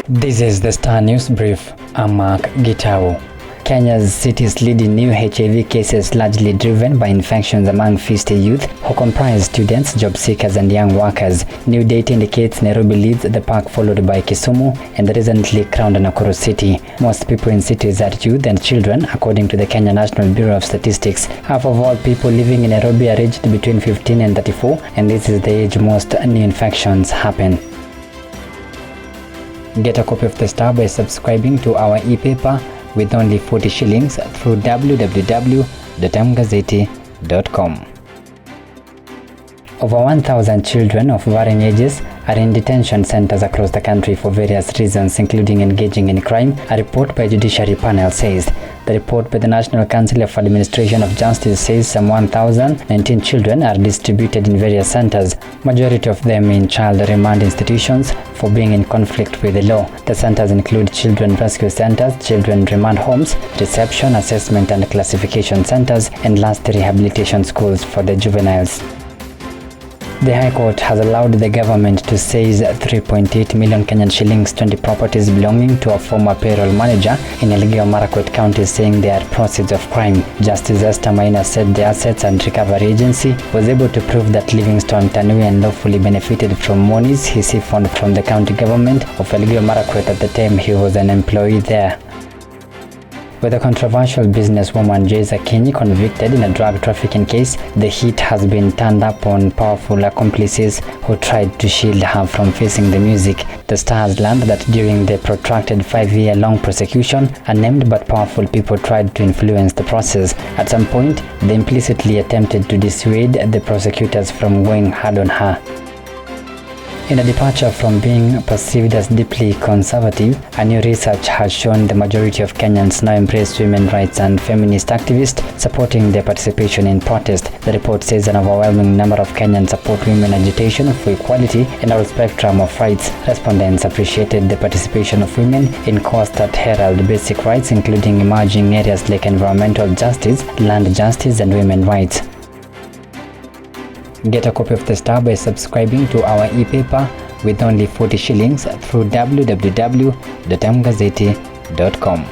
This is the Star News Brief. I'm Mark Gitau. Kenya's cities leading new HIV cases largely driven by infections among 50 youth who comprise students, job seekers and young workers. New data indicates Nairobi leads the pack, followed by Kisumu and the recently crowned Nakuru city. Most people in cities are youth and children, according to the Kenya National Bureau of Statistics. Half of all people living in Nairobi are aged between 15 and 34, and this is the age most new infections happen. Get a copy of the Star by subscribing to our e-paper with only 40 shillings through www.mgazeti.com. Over 1,000 children of varying ages are in detention centers across the country for various reasons, including engaging in crime, a report by Judiciary Panel says. The report by the National Council of Administration of Justice says some 1,019 children are distributed in various centers, majority of them in child remand institutions for being in conflict with the law. The centers include children rescue centers, children remand homes, reception, assessment and classification centers, and last rehabilitation schools for the juveniles. The High Court has allowed the government to seize 3.8 million Kenyan shillings, 20 properties belonging to a former payroll manager in Elgeyo Marakwet County, saying they are proceeds of crime. Justice Esther Maina said the Assets and Recovery Agency was able to prove that Livingstone Tanui unlawfully benefited from monies he siphoned from the county government of Elgeyo Marakwet at the time he was an employee there. With a controversial businesswoman Jayza Kinyi convicted in a drug trafficking case, the heat has been turned up on powerful accomplices who tried to shield her from facing the music. The Star has learned that during the protracted 5-year-long prosecution, unnamed but powerful people tried to influence the process. At some point, they implicitly attempted to dissuade the prosecutors from going hard on her. In a departure from being perceived as deeply conservative, a new research has shown the majority of Kenyans now embrace women's rights and feminist activists supporting their participation in protest. The report says an overwhelming number of Kenyans support women agitation for equality and a spectrum of rights. Respondents appreciated the participation of women in causes that herald basic rights, including emerging areas like environmental justice, land justice and women's rights. Get a copy of the Star by subscribing to our e-paper with only 40 shillings through www.mgazeti.com.